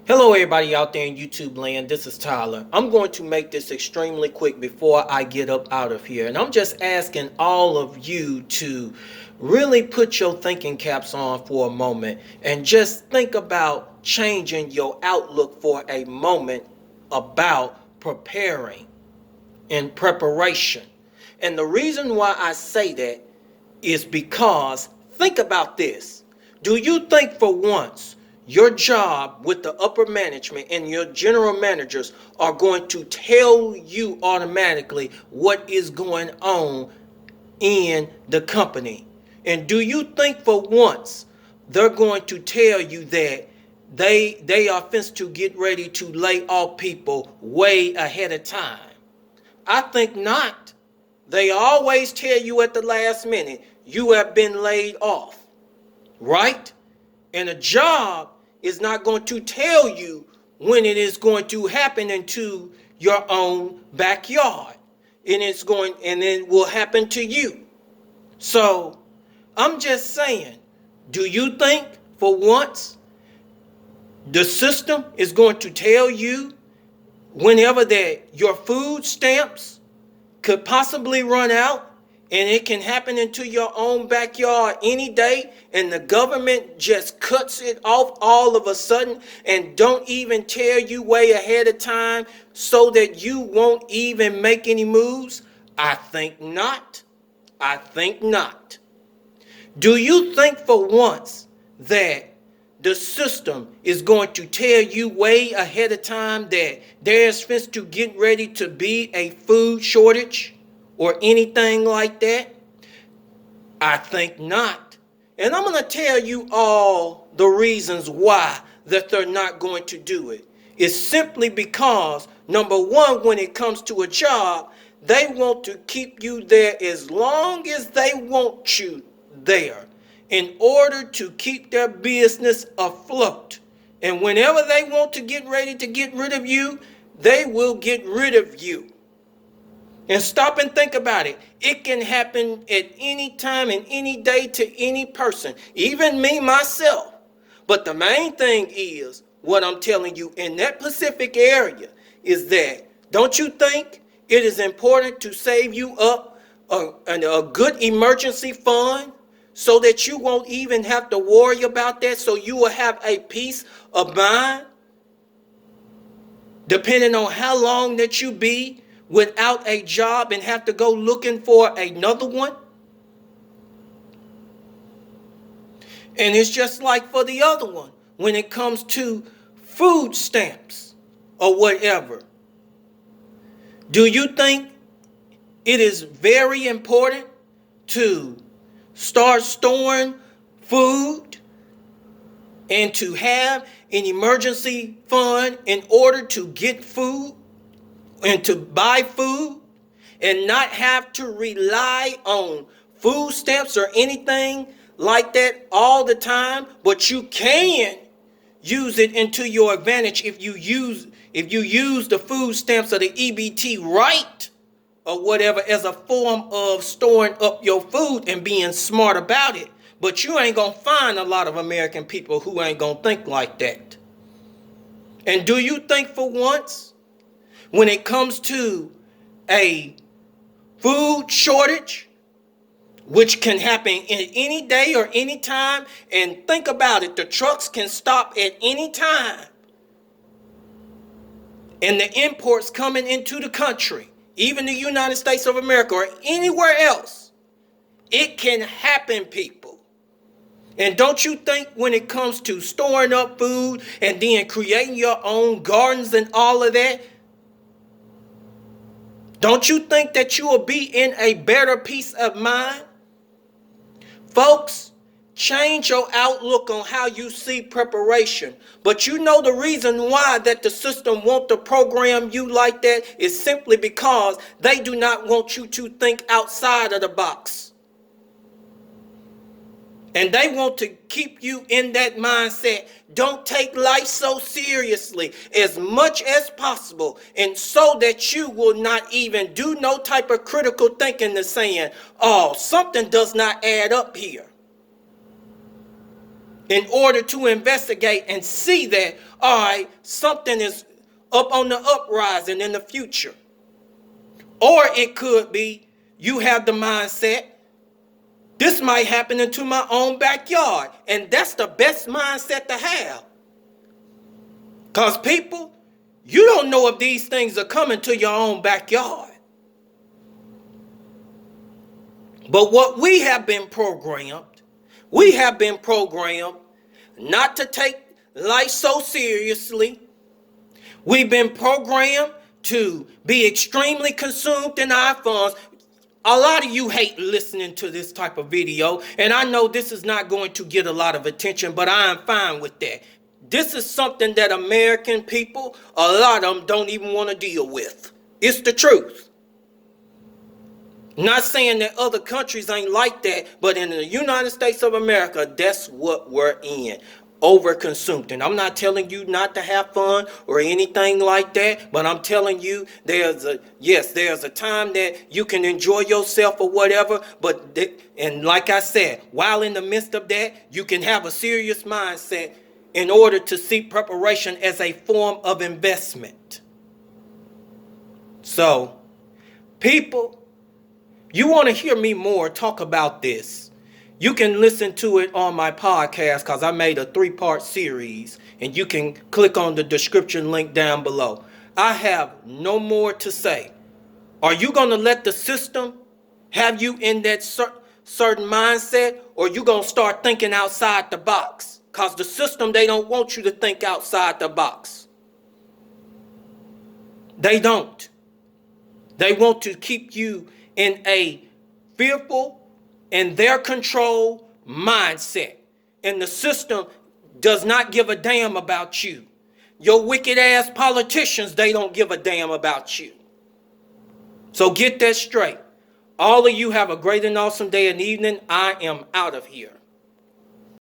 Hello, everybody out there in YouTube land. This is Tyler. I'm going to make this extremely quick before I get up out of here. And I'm just asking all of you to really put your thinking caps on for a moment and just think about changing your outlook for a moment about preparing and preparation. And the reason why I say that is because think about this. Do you think for once your job with the upper management and your general managers are going to tell you automatically what is going on in the company? And do you think for once they're going to tell you that they are fixed to get ready to lay off people way ahead of time? I think not. They always tell you at the last minute, you have been laid off, right? And a job is not going to tell you when it is going to happen into your own backyard. And it will happen to you. So I'm just saying, do you think for once the system is going to tell you whenever that your food stamps could possibly run out, and it can happen into your own backyard any day, and the government just cuts it off all of a sudden and don't even tell you way ahead of time so that you won't even make any moves? I think not. I think not. Do you think for once that the system is going to tell you way ahead of time that there's fixed to get ready to be a food shortage or anything like that? I think not. And I'm going to tell you all the reasons why that they're not going to do it. It's simply because, number one, when it comes to a job, they want to keep you there as long as they want you there, in order to keep their business afloat. And whenever they want to get ready to get rid of you, they will get rid of you. And stop and think about it. It can happen at any time and any day to any person, even me myself. But the main thing is, what I'm telling you in that Pacific area is that, don't you think it is important to save you up a good emergency fund, so that you won't even have to worry about that, so you will have a peace of mind, depending on how long that you be without a job and have to go looking for another one? And it's just like for the other one, when it comes to food stamps or whatever. Do you think it is very important to start storing food and to have an emergency fund in order to get food and to buy food and not have to rely on food stamps or anything like that all the time? But you can use it into your advantage if you use the food stamps or the EBT right, or whatever, as a form of storing up your food and being smart about it. But you ain't gonna find a lot of American people who ain't gonna think like that. And do you think for once, when it comes to a food shortage, which can happen in any day or any time, and think about it, the trucks can stop at any time, and the imports coming into the country, even the United States of America or anywhere else, it can happen, people. And don't you think when it comes to storing up food and then creating your own gardens and all of that, don't you think that you will be in a better peace of mind? Folks, change your outlook on how you see preparation. But you know the reason why that the system want to program you like that is simply because they do not want you to think outside of the box. And they want to keep you in that mindset. Don't take life so seriously as much as possible. And so that you will not even do no type of critical thinking to saying, oh, something does not add up here. in order to investigate and see that, all right, something is up on the uprising in the future. Or it could be you have the mindset, this might happen into my own backyard. And that's the best mindset to have. Because people, you don't know if these things are coming to your own backyard. But what we have been programmed not to take life so seriously. We've been programmed to be extremely consumed in our phones. A lot of you hate listening to this type of video, and I know this is not going to get a lot of attention, but I am fine with that. This is something that American people, a lot of them don't even want to deal with. It's the truth. Not saying that other countries ain't like that, but in the United States of America, that's what we're in. Overconsumed. And I'm not telling you not to have fun or anything like that, but I'm telling you there's a time that you can enjoy yourself or whatever, and like I said, while in the midst of that, you can have a serious mindset in order to see preparation as a form of investment. So, people, you want to hear me more talk about this, you can listen to it on my podcast because I made a 3-part series, and you can click on the description link down below. I have no more to say. Are you going to let the system have you in that certain mindset, or you going to start thinking outside the box? Because the system, they don't want you to think outside the box. They don't. They want to keep you in a fearful and their control mindset. And the system does not give a damn about you. Your wicked ass politicians, they don't give a damn about you. So get that straight. All of you have a great and awesome day and evening. I am out of here.